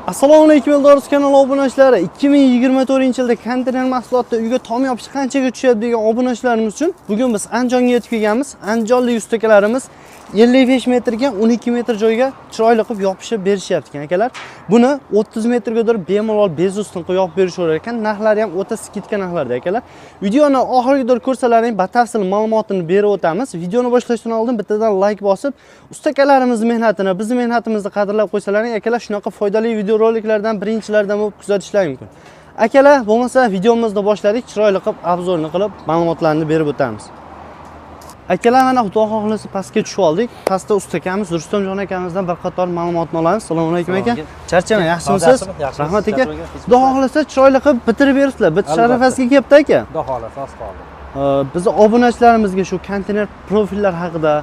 Assalomu alaykum Eldorus kanali obunachilari. 2024-yilda konteyner mahsulotda uyga tom yopish qanchaga tushadi degan obunachilarimiz uchun bugun biz Andijonga yetib kelganmiz. Andijonlik ustakalarimiz 55 metrga 12 metr joyga chiroyli qilib yopishib berishyapti ekan akalar. Buni 30 metrgadir bemalol bezustin qilib yopib berishaverar ekan. Narxlari ham o'ta skidka narxlarda akalar. Videoni oxirigacha ko'rsalaring batafsil ma'lumotini berib o'tamiz. Videoni boshlashdan oldin bittadan like bosib, ustakalarimiz mehnatini, bizning mehnatimizni qadrlab qo'ysalaring akalar, shunaqa foydali video roliklardan birinchilardan bo'lib kuzatishlaring mumkin. Akalar, bo'lmasa videomizni boshladik, chiroyli qilib obzorni qilib ma'lumotlarni berib o'tamiz. Akalar, mana xudo xohlasa pastga tushib oldik. Pastda ustakamiz Rustamjon akamizdan bir qator ma'lumotni olamiz. Assalomu alaykum aka. Charchamang, yaxshimisiz? Rahmat aka. Xudo xohlasa chiroyli qilib bitirib bersizlar. Bitish arafasiga kelibdi aka. Xudo xohlasa, oz qoldi. Biz obunachilarimizga shu konteyner profillar haqida,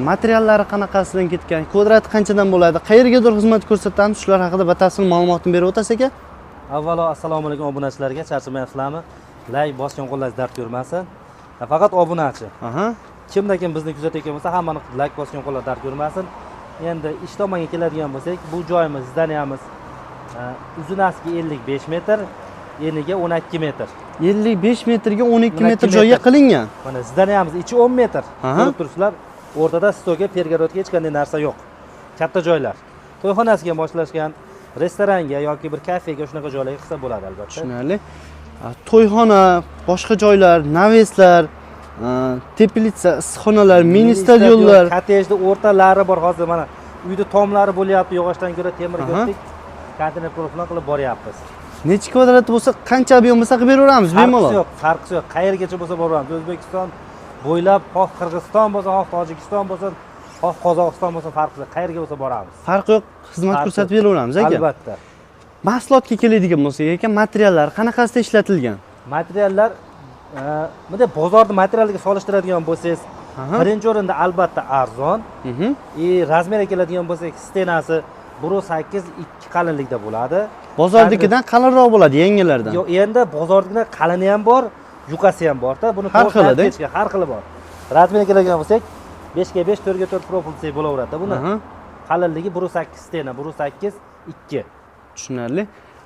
materiallari qanaqasidan ketgan, kvadrati qanchadan bo'ladi, qayergadir xizmat ko'rsatamiz, shular haqida batafsil ma'lumotni berib o'tasiz aka. Avvalo assalomu alaykum obunachilarga, charchamayapsizlarmi? Like bosgan qo'llaringiz dard ko'rmasin. Faqat obunachi. Kimda kim bizni kuzatayotgan bo'lsa, hammani like bosgan qo'llar dard ko'rmasin. Endi ish tomonga keladigan bo'lsak, bu joyimiz zdaniyamiz uzunasiga 55 metr, eniga 12 metr. 55 metrga 12 metr joyga qilingan. Mana zdaniyamiz ichi 10 metr. Ko'rib turibsizlar, o'rtada stoga, pergorodga hech qanday narsa yo'q. Katta joylar. To'yxonasiga moslashgan, restoranga yoki bir kafega shunaqa joylarga qilsa bo'ladi albatta. Tushunarli. To'yxona, boshqa joylar, naveslar, teplitsa, issiqxonalar, mini stadionlar, kottejda o'rtalari bor. Hozir mana uyda tomlari bo'lyapti, yog'ochdan ko'ra temir go'stik konteyner profildan qilib boryapmiz. Necha kvadrat bo'lsa, qancha ob'em bo'lsa qilib beraveramiz bemalol. Farqi yo'q. Qayergacha bo'lsa boraveramiz. O'zbekiston bo'ylab, xoh Qirg'iziston bo'lsa, xoh Tojikiston bo'lsa, xoh Qozog'iston bo'lsa, farqi yo'q. Qayerga bo'lsa boramiz. Farqi yo'q, xizmat ko'rsatib beraveramiz aka. Albatta. Mahsulotga keladigan bo'lsak aka, materiallar qanaqasida ishlatilgan? Materiallar bunday bozorda materialga solishtiradigan bo'lsangiz, birinchi o'rinda albatta arzon. Razmeriga keladigan bo'lsak, stenasi 1.8 2 qalinlikda bo'ladi. Bozordagidan qalinroq bo'ladi, yangilardan. Yo'q, endi bozordagidan qalini ham bor, yukasi ham bor-da. Buni har xili bor. Razmeriga keladigan bo'lsak, 5 ga 5, 4 ga 4 profil desak bo'laveradi. Buni qalinligi 1.8 stena, 1.8 2. Tushunarli.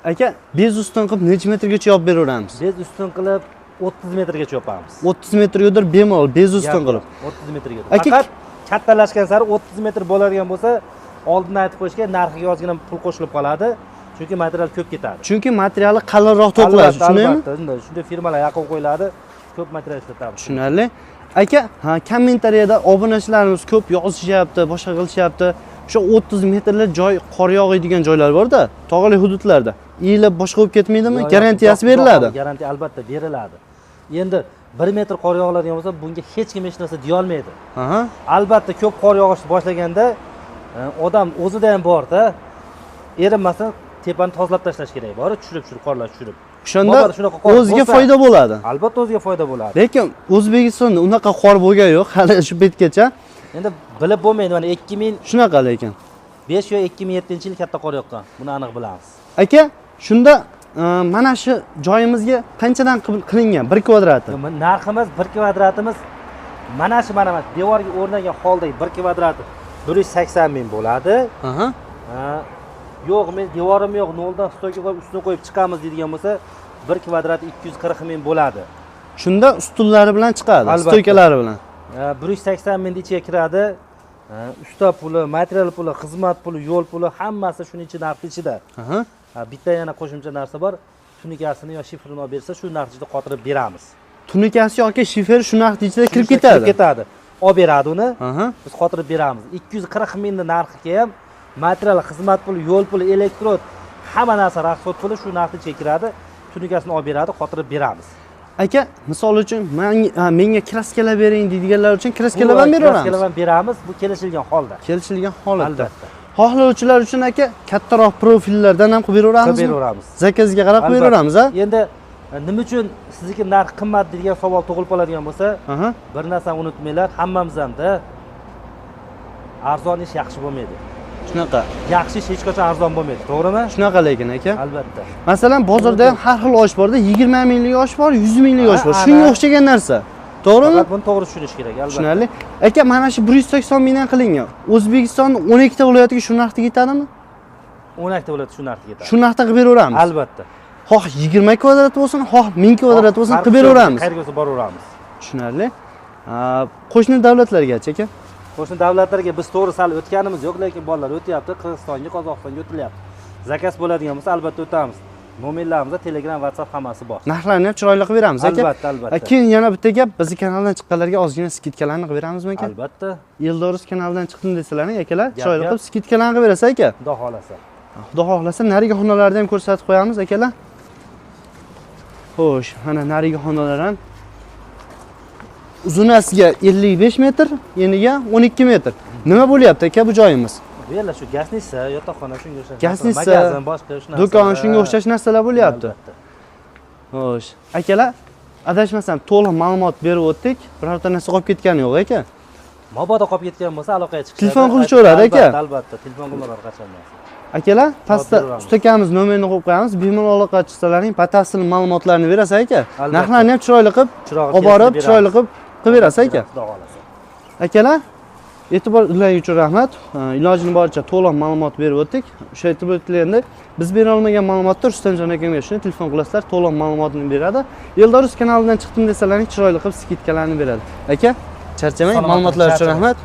Aka, bez ustun qilib necha metrgacha yopib beraveramiz? Bez ustun qilib 30 metrgacha yopamiz. 30 metrgadir bemalol bez ustun qilib. 30 metrgacha. Faqat kattalashgan sari 30 metr bo'ladigan bo'lsa, oldindan aytib qo'yishga narxiga ozgina pul qo'shilib qoladi. Chunki material ko'p ketadi. Chunki materiali qalinroq to'qiladi, shundaymi? Shunday firmalar yaqin qo'yiladi, ko'p material ishlatamiz. Tushunarli. Aka, kommentariyada obunachilarimiz ko'p yozishyapti, boshqa qilishyapti. O'sha 30 metrlik joy qor yog'iydigan joylar bor-da, tog'li hududlarda. Iyilib boshqa bo'lib ketmaydimi? Garantiyasi beriladi. Garantiya albatta beriladi. Endi 1 metr qor yog'iladigan bo'lsa, bunga hech kim hech narsa deya olmaydi. Albatta ko'p qor yog'ish boshlaganda odam o'zida ham bor-da, erinmasdan tepani tozalab tashlash kerak. Bor, tushirib qorlar tushirib. O'shanda o'ziga foyda bo'ladi. Albatta o'ziga foyda bo'ladi. Lekin O'zbekistonda unaqa qor bo'lgan yo'q hali shu betgacha. Endi bilib bo'lmaydi, mana 2000 shunaqa lekin 5 yo 2007-yil katta qor yoqqan. Buni aniq bilamiz. Aka, shunda mana shu joyimizga qanchadan qilingan 1 kvadrati? Narximiz 1 kvadratimiz mana shu devorga o'rnagan holdagi 1 kvadrati 180 ming bo'ladi. Yo'q, men devorim yo'q, noldan stolga qo'yib ustini qo'yib chiqamiz deydigan bo'lsa, 1 kvadrati 240 ming bo'ladi. Shunda ustunlari bilan chiqadi, stoykalari bilan. 180 ming ichiga kiradi. Usta puli, material puli, xizmat puli, yo'l puli hammasi shuning ichida, narx ichida. Bitta yana qo'shimcha narsa bor. Tunikasini yo shifrini olib bersa, shu narx ichida qotirib beramiz. Tunikasi yoki shifr shu narx ichida kirib ketadi. Olib beradi uni. Biz qotirib beramiz. 240 mingni narxiga ham material, xizmat puli, yo'l puli, elektrod, hamma narsa rasxod puli shu narx ichiga kiradi. Tunikasini olib beradi, qotirib beramiz. Aka, misol uchun menga kraskalar bering deydiganlar uchun kraskalar ham beraveramiz. Kraskalar ham beramiz, bu kelishilgan holda. Kelishilgan holatda. Albatta. Xohlovchilar uchun aka kattaroq profillardan ham qilib beraveramiz. Qilib beraveramiz. Zakazga qarab qilib beraveramiz, ha? Endi nima uchun sizniki narx qimmat degan savol tug'ilib qoladigan bo'lsa, bir narsani unutmanglar, hammamiz hamda arzon ish yaxshi bo'lmaydi. Shunaqa. Yaxshi ish hech qachon arzon bo'lmaydi, to'g'rimi? Shunaqa lekin aka. Albatta. Masalan, bozorda ham har xil osh borda, 20 minglik osh bor, 100 minglik osh bor. Shunga o'xshagan narsa. To'g'rimi? Faqat buni to'g'ri tushunish kerak, albatta. Tushunarli. Aka, mana shu 180 mingdan qilingan. O'zbekistonning 12 ta viloyatiga shu narxda yetadimi? 10 akta bo'ladi, shu narxga ketadi. Shu narxda qilib beraveramiz. Albatta. Xoh 20 kvadrat bo'lsin, xoh 1000 kvadrat bo'lsin qilib beraveramiz. Qayerga bo'lsa boraveramiz. Tushunarli. Qo'shni davlatlargacha aka. Qo'shni davlatlarga biz to'g'ri sal o'tganimiz yo'q, lekin bolalar o'tyapti. Qirg'izistonga, Qozog'istonga o'tilyapti. Zakaz bo'ladigan bo'lsa albatta o'tamiz. Nomerlarimizda Telegram, WhatsApp hammasi bor. Narxlarni ham chiroyli qilib beramiz aka. Albatta, albatta. Keyin yana bitta gap, bizning kanaldan chiqqanlarga ozgina skidkalarni qilib beramizmi aka? Albatta. Eldorus kanalidan chiqdim desalarning akalar, chiroyli qilib skidkalarni qilib berasiz aka. Xudo xolasa. Xudo xohlasa narigi xonalarni ham ko'rsatib qo'yamiz akalar. Xo'sh, mana narigi xonalar ham uzunasiga 55 metr, eniga 12 metr. Nima bo'lyapti aka bu joyimiz? Bu yerlar shu gasnitsa, yotoqxona shunga o'xshash. Gasnitsa, magazin, boshqa shu narsa. do'kon shunga o'xshash narsalar bo'lyapti. Xo'sh, akalar, adashmasam to'liq ma'lumot berib o'tdik. Birorta narsa qolib ketgani yo'q aka. Mabodo qolib ketgan bo'lsa aloqaga chiqishadi. Telefon qilishaveradi aka. Albatta, telefon qilaveradi qachondan. Akalar, pastda ustakamiz nomerini qo'yib qo'yamiz. Bemalol aloqa chiqsalaring batafsil ma'lumotlarni berasiz aka. Narxlarni ham chiroyli qilib, olib borib, chiroyli qilib berasiz aka. Xudo xolasa. Akalar, e'tiborlaringiz uchun rahmat. Ilojini boricha to'liq ma'lumot berib o'tdik. O'sha e'tiborlaringizda biz bera olmagan ma'lumotni Rustamjon akamga shuni telefon qilasizlar, to'liq ma'lumotni beradi. Eldorus kanalidan chiqdim desalaring chiroyli qilib skidkalarni beradi. Aka, charchamang, ma'lumotlar uchun rahmat.